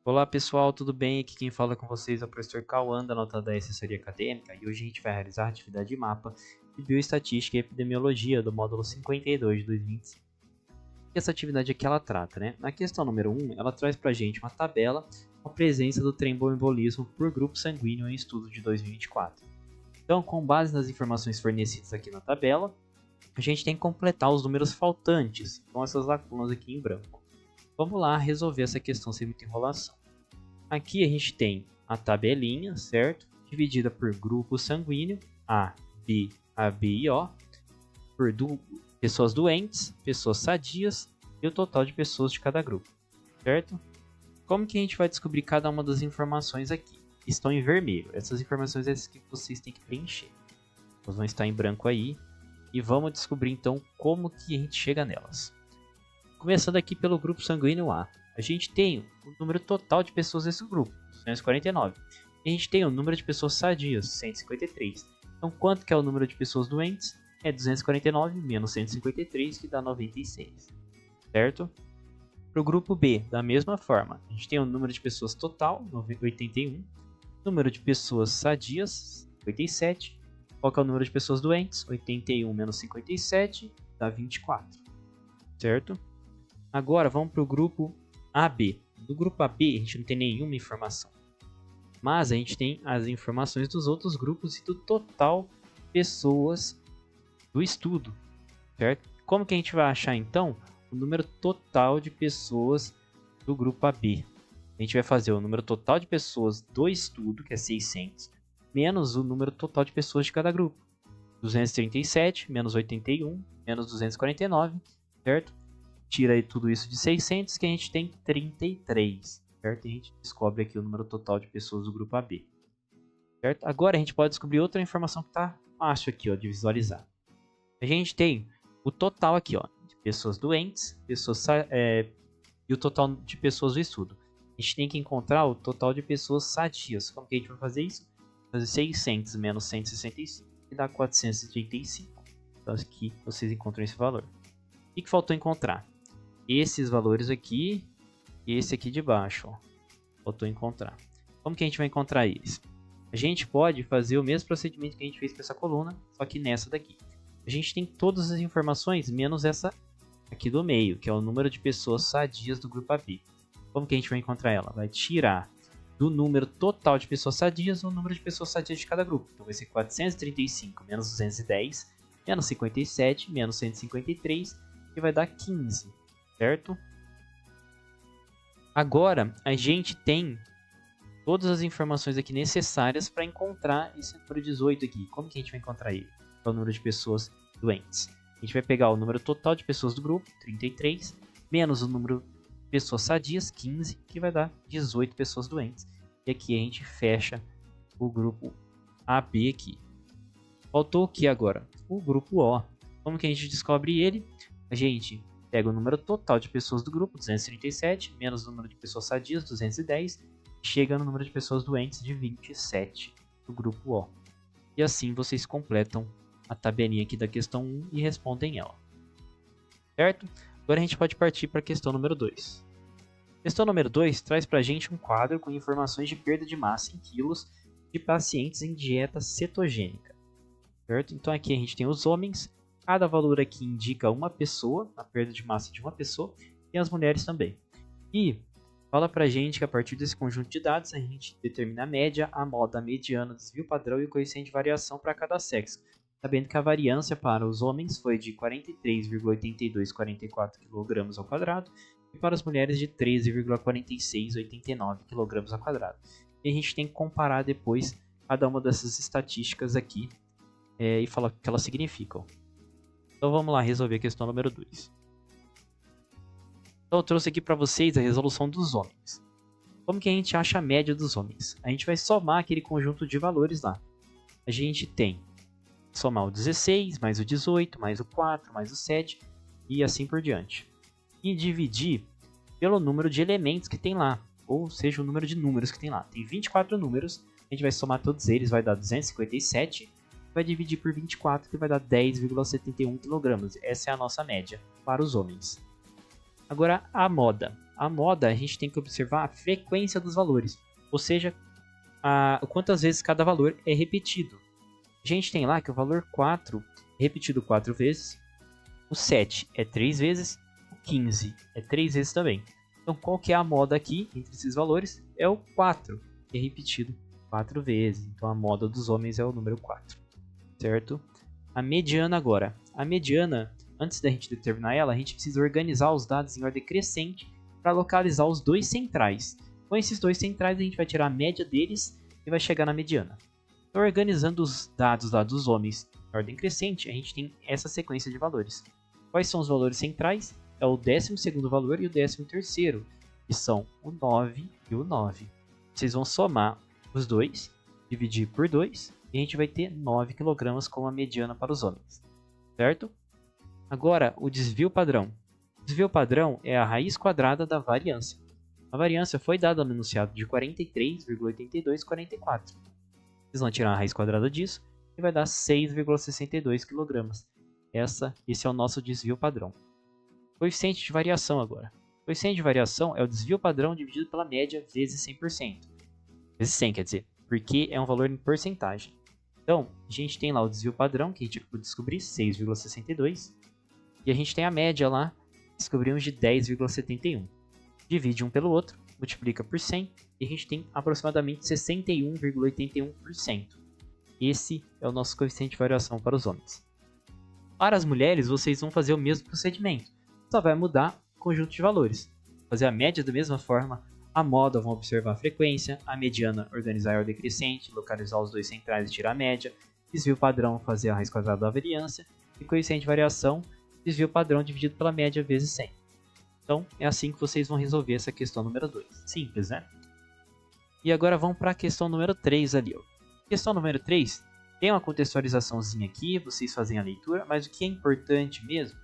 Olá pessoal, tudo bem? Aqui quem fala com vocês é o professor Cauã da nota da assessoria acadêmica e hoje a gente vai realizar a atividade de mapa de Bioestatística e Epidemiologia do módulo 52 de 2025. E essa atividade aqui ela trata, né? Na questão número 1, ela traz pra gente uma tabela com a presença do tromboembolismo por grupo sanguíneo em estudo de 2024. Então, com base nas informações fornecidas aqui na tabela, a gente tem que completar os números faltantes, com essas lacunas aqui em branco. Vamos lá resolver essa questão sem muita enrolação. Aqui a gente tem a tabelinha, certo? Dividida por grupo sanguíneo, A, B e O, por pessoas doentes, pessoas sadias e o total de pessoas de cada grupo, certo? Como que a gente vai descobrir cada uma das informações aqui? Estão em vermelho. Essas informações é que vocês têm que preencher. Elas vão estar em branco aí. E vamos descobrir então como que a gente chega nelas. Começando aqui pelo grupo sanguíneo A. A gente tem o número total de pessoas desse grupo, 249. E a gente tem o número de pessoas sadias, 153. Então, quanto que é o número de pessoas doentes? É 249 menos 153, que dá 96. Certo? Para o grupo B, da mesma forma, a gente tem o número de pessoas total, 81. Número de pessoas sadias, 57. Qual que é o número de pessoas doentes? 81 menos 57, dá 24. Certo? Agora vamos para o grupo AB. Do grupo AB a gente não tem nenhuma informação. Mas a gente tem as informações dos outros grupos e do total de pessoas do estudo. Certo? Como que a gente vai achar então o número total de pessoas do grupo AB? A gente vai fazer o número total de pessoas do estudo, que é 600, menos o número total de pessoas de cada grupo. 237 menos 81 menos 249, certo? Tira aí tudo isso de 600, que a gente tem 33, certo? E a gente descobre aqui o número total de pessoas do grupo AB, certo? Agora a gente pode descobrir outra informação que está fácil aqui, ó, de visualizar. A gente tem o total aqui, ó, de pessoas doentes, e o total de pessoas do estudo. A gente tem que encontrar o total de pessoas sadias. Como que a gente vai fazer isso? Fazer 600 menos 165, que dá 435. Então aqui vocês encontram esse valor. O que faltou encontrar? Esses valores aqui e esse aqui de baixo, ó. Faltou encontrar. Como que a gente vai encontrar eles? A gente pode fazer o mesmo procedimento que a gente fez com essa coluna, só que nessa daqui. A gente tem todas as informações, menos essa aqui do meio, que é o número de pessoas sadias do grupo AB. Como que a gente vai encontrar ela? Vai tirar do número total de pessoas sadias o número de pessoas sadias de cada grupo. Então vai ser 435 menos 210, menos 57, menos 153, que vai dar 15. Certo? Agora a gente tem todas as informações aqui necessárias para encontrar esse número 18 aqui. Como que a gente vai encontrar ele? É o número de pessoas doentes. A gente vai pegar o número total de pessoas do grupo, 33, menos o número de pessoas sadias, 15, que vai dar 18 pessoas doentes. E aqui a gente fecha o grupo AB aqui. Faltou o que agora? O grupo O. Como que a gente descobre ele? A gente pega o número total de pessoas do grupo, 237, menos o número de pessoas sadias, 210, chega no número de pessoas doentes de 27 do grupo O. E assim vocês completam a tabelinha aqui da questão 1 e respondem ela. Certo? Agora a gente pode partir para a questão número 2. Questão número 2 traz para a gente um quadro com informações de perda de massa em quilos de pacientes em dieta cetogênica. Certo? Então aqui a gente tem os homens. Cada valor aqui indica uma pessoa, a perda de massa de uma pessoa, e as mulheres também. E fala pra gente que a partir desse conjunto de dados a gente determina a média, a moda, a mediana, o desvio padrão e o coeficiente de variação para cada sexo. Sabendo que a variância para os homens foi de 43,8244 kg ao quadrado e para as mulheres de 13,4689 kg ao quadrado. E a gente tem que comparar depois cada uma dessas estatísticas aqui e falar o que elas significam. Então vamos lá resolver a questão número 2. Então eu trouxe aqui para vocês a resolução dos homens. Como que a gente acha a média dos homens? A gente vai somar aquele conjunto de valores lá. A gente tem somar o 16, mais o 18, mais o 4, mais o 7 e assim por diante. E dividir pelo número de elementos que tem lá, ou seja, o número de números que tem lá. Tem 24 números, a gente vai somar todos eles, vai dar 257. Vai dividir por 24, que vai dar 10,71 kg. Essa é a nossa média para os homens. Agora, a moda. A moda, a gente tem que observar a frequência dos valores, ou seja, quantas vezes cada valor é repetido. A gente tem lá que o valor 4 é repetido 4 vezes, o 7 é 3 vezes, o 15 é 3 vezes também. Então, qual que é a moda aqui entre esses valores? É o 4, que é repetido 4 vezes. Então, a moda dos homens é o número 4, certo? A mediana agora. A mediana, antes da gente determinar ela, a gente precisa organizar os dados em ordem crescente para localizar os dois centrais. Com esses dois centrais, a gente vai tirar a média deles e vai chegar na mediana. Então, organizando os dados lá dos homens em ordem crescente, a gente tem essa sequência de valores. Quais são os valores centrais? É o 12º valor e o 13º, que são o 9 e o 9. Vocês vão somar os dois, dividir por 2, e a gente vai ter 9 kg como a mediana para os homens, certo? Agora, o desvio padrão. O desvio padrão é a raiz quadrada da variância. A variância foi dada no enunciado de 43,8244. Vocês vão tirar a raiz quadrada disso e vai dar 6,62 kg. Esse é o nosso desvio padrão. Coeficiente de variação agora. O coeficiente de variação é o desvio padrão dividido pela média vezes 100%. Vezes 100, quer dizer, porque é um valor em porcentagem. Então, a gente tem lá o desvio padrão, que a gente acabou de descobrir, 6,62. E a gente tem a média lá, descobrimos de 10,71. Divide um pelo outro, multiplica por 100, e a gente tem aproximadamente 61,81%. Esse é o nosso coeficiente de variação para os homens. Para as mulheres, vocês vão fazer o mesmo procedimento, só vai mudar o conjunto de valores. Fazer a média da mesma forma, a moda vão observar a frequência, a mediana organizar a ordem crescente, localizar os dois centrais e tirar a média, desvio padrão fazer a raiz quadrada da variância, e coeficiente de variação, desvio padrão dividido pela média vezes 100. Então, é assim que vocês vão resolver essa questão número 2. Simples, né? E agora vamos para a questão número 3 ali. Ó. Questão número 3 tem uma contextualizaçãozinha aqui, vocês fazem a leitura, mas o que é importante mesmo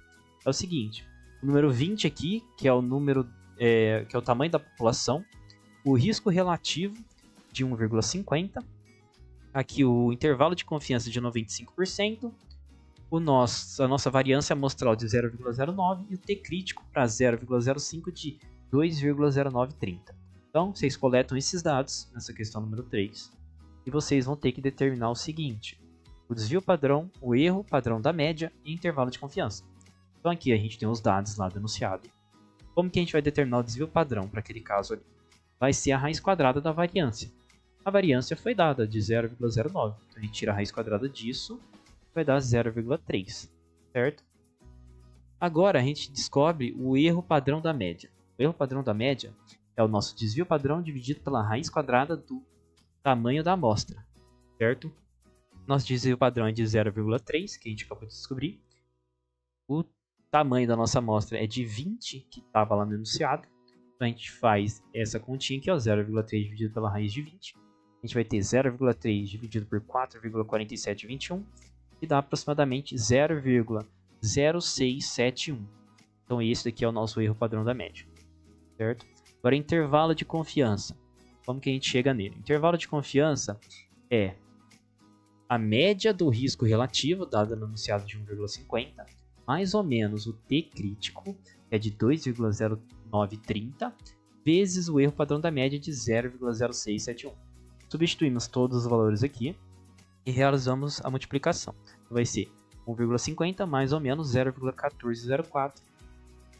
é o seguinte. O número 20 aqui, que é o número, que é o tamanho da população, o risco relativo de 1,50, aqui o intervalo de confiança de 95%, a nossa variância amostral de 0,09 e o T crítico para 0,05 de 2,0930. Então, vocês coletam esses dados nessa questão número 3 e vocês vão ter que determinar o seguinte: o desvio padrão, o erro padrão da média e intervalo de confiança. Então, aqui a gente tem os dados lá do enunciado. Como que a gente vai determinar o desvio padrão para aquele caso ali? Vai ser a raiz quadrada da variância. A variância foi dada de 0,09. Então, a gente tira a raiz quadrada disso, vai dar 0,3, certo? Agora a gente descobre o erro padrão da média. O erro padrão da média é o nosso desvio padrão dividido pela raiz quadrada do tamanho da amostra, certo? Nosso desvio padrão é de 0,3, que a gente acabou de descobrir. O tamanho da nossa amostra é de 20, que estava lá no enunciado. Então a gente faz essa continha aqui, 0,3 dividido pela raiz de 20. A gente vai ter 0,3 dividido por 4,4721. E dá aproximadamente 0,0671. Então esse daqui é o nosso erro padrão da média, certo? Agora, intervalo de confiança. Como que a gente chega nele? Intervalo de confiança é a média do risco relativo, dada no enunciado de 1,50, mais ou menos o T crítico, que é de 2,0930, vezes o erro padrão da média de 0,0671. Substituímos todos os valores aqui e realizamos a multiplicação. Vai ser 1,50 mais ou menos 0,1404,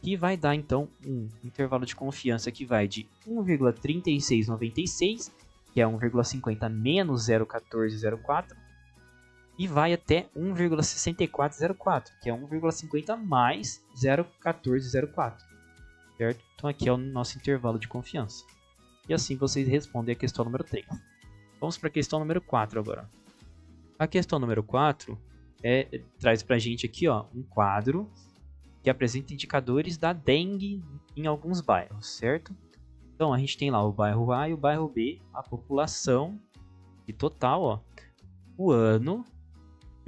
que vai dar então um intervalo de confiança que vai de 1,3696, que é 1,50 menos 0,1404, e vai até 1,6404, que é 1,50 mais 0,1404, certo? Então aqui é o nosso intervalo de confiança. E assim vocês respondem a questão número 3. Vamos para a questão número 4 agora. A questão número 4 traz para a gente aqui um quadro que apresenta indicadores da dengue em alguns bairros, certo? Então a gente tem lá o bairro A e o bairro B, a população e total, o ano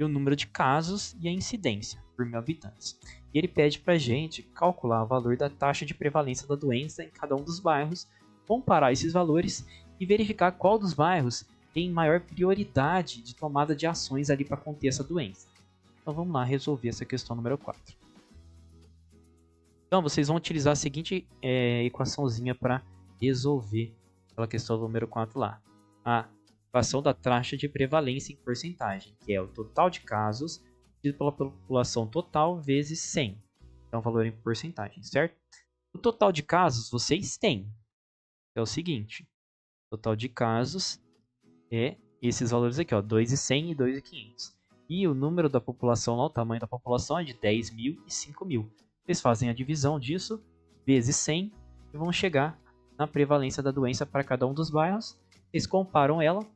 e o número de casos e a incidência por 1.000 habitantes. E ele pede para a gente calcular o valor da taxa de prevalência da doença em cada um dos bairros, comparar esses valores e verificar qual dos bairros tem maior prioridade de tomada de ações ali para conter essa doença. Então vamos lá resolver essa questão número 4. Então, vocês vão utilizar a seguinte equaçãozinha para resolver aquela questão do número 4 lá. A equação da taxa de prevalência em porcentagem, que é o total de casos dividido pela população total vezes 100. É um valor em porcentagem, certo? O total de casos vocês têm. É o seguinte, o total de casos é esses valores aqui, ó, 2.100 e 2.500. E o número da população lá, o tamanho da população é de 10.000 e 5.000. Vocês fazem a divisão disso, vezes 100, e vão chegar na prevalência da doença para cada um dos bairros. Vocês comparam ela,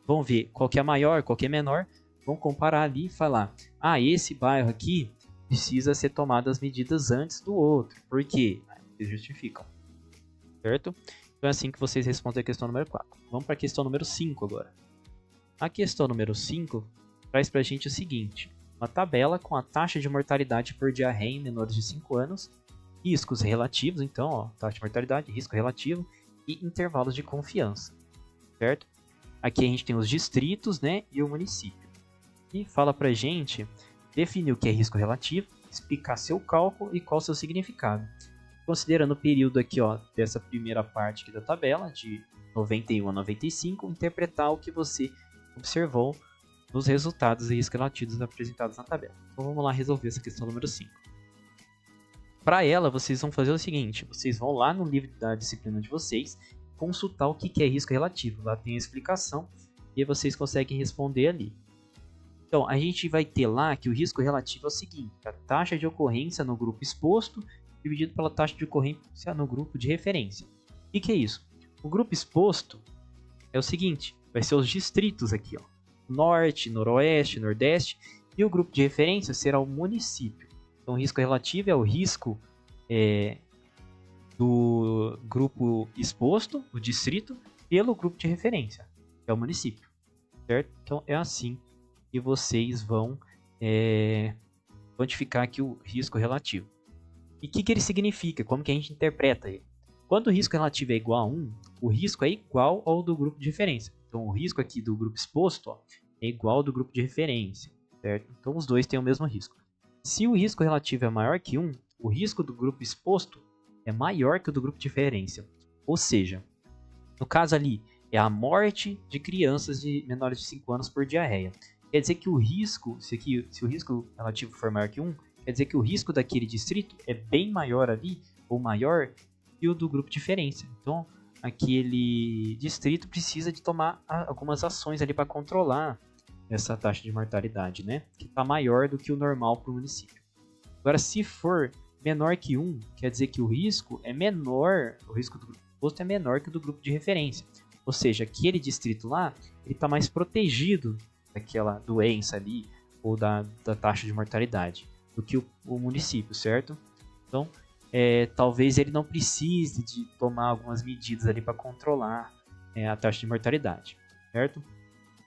vão ver qual que é maior, qual que é menor, vão comparar ali e falar, ah, esse bairro aqui precisa ser tomadas medidas antes do outro. Por quê? Vocês justificam, certo? Então é assim que vocês respondem a questão número 4. Vamos para a questão número 5 agora. A questão número 5 traz para a gente o seguinte, uma tabela com a taxa de mortalidade por diarreia em menores de 5 anos, riscos relativos, então, ó, taxa de mortalidade, risco relativo e intervalos de confiança, certo? Aqui a gente tem os distritos, né, e o município. E fala para a gente definir o que é risco relativo, explicar seu cálculo e qual seu significado. Considerando o período aqui, ó, dessa primeira parte aqui da tabela, de 91 a 95, interpretar o que você observou nos resultados e riscos relativos apresentados na tabela. Então vamos lá resolver essa questão número 5. Para ela, vocês vão fazer o seguinte, vocês vão lá no livro da disciplina de vocês, consultar o que é risco relativo. Lá tem a explicação e vocês conseguem responder ali. Então, a gente vai ter lá que o risco relativo é o seguinte, a taxa de ocorrência no grupo exposto dividido pela taxa de ocorrência no grupo de referência. O que é isso? O grupo exposto é o seguinte, vai ser os distritos aqui, ó, norte, noroeste, nordeste, e o grupo de referência será o município. Então, o risco relativo é o risco do grupo exposto, o distrito, pelo grupo de referência, que é o município, certo? Então, é assim que vocês vão quantificar aqui o risco relativo. E o que ele significa? Como que a gente interpreta ele? Quando o risco relativo é igual a 1, o risco é igual ao do grupo de referência. Então, o risco aqui do grupo exposto, ó, é igual ao do grupo de referência, certo? Então, os dois têm o mesmo risco. Se o risco relativo é maior que 1, o risco do grupo exposto é maior que o do grupo de referência. Ou seja, no caso ali, é a morte de crianças de menores de 5 anos por diarreia. Quer dizer que o risco, se o risco relativo for maior que 1, quer dizer que o risco daquele distrito é bem maior ali, ou maior, que o do grupo de referência. Então, aquele distrito precisa de tomar algumas ações ali para controlar essa taxa de mortalidade, né? Que está maior do que o normal para o município. Agora, se for menor que 1, quer dizer que o risco é menor, o risco do grupo exposto é menor que o do grupo de referência. Ou seja, aquele distrito lá, ele está mais protegido daquela doença ali, ou da taxa de mortalidade, do que o município, certo? Então, talvez ele não precise de tomar algumas medidas ali para controlar a taxa de mortalidade, certo?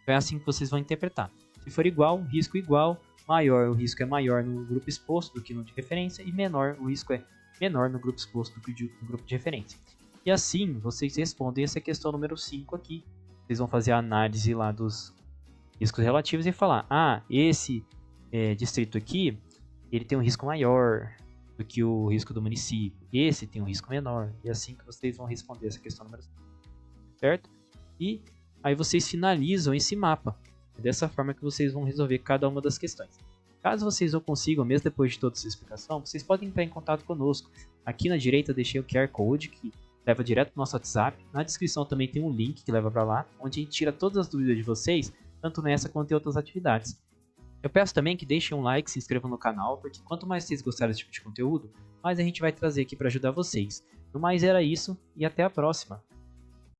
Então é assim que vocês vão interpretar. Se for igual, risco igual, maior, o risco é maior no grupo exposto do que no de referência, e menor, o risco é menor no grupo exposto do que no grupo de referência. E assim, vocês respondem essa questão número 5 aqui. Vocês vão fazer a análise lá dos riscos relativos e falar, esse distrito aqui, ele tem um risco maior do que o risco do município, esse tem um risco menor, e assim que vocês vão responder essa questão número 5, certo? E aí vocês finalizam esse mapa, é dessa forma que vocês vão resolver cada uma das questões. Caso vocês não consigam, mesmo depois de toda essa explicação, vocês podem entrar em contato conosco. Aqui na direita eu deixei o QR Code, que leva direto para o nosso WhatsApp. Na descrição também tem um link que leva para lá, onde a gente tira todas as dúvidas de vocês, tanto nessa quanto em outras atividades. Eu peço também que deixem um like, se inscrevam no canal, porque quanto mais vocês gostarem desse tipo de conteúdo, mais a gente vai trazer aqui para ajudar vocês. No mais era isso, e até a próxima!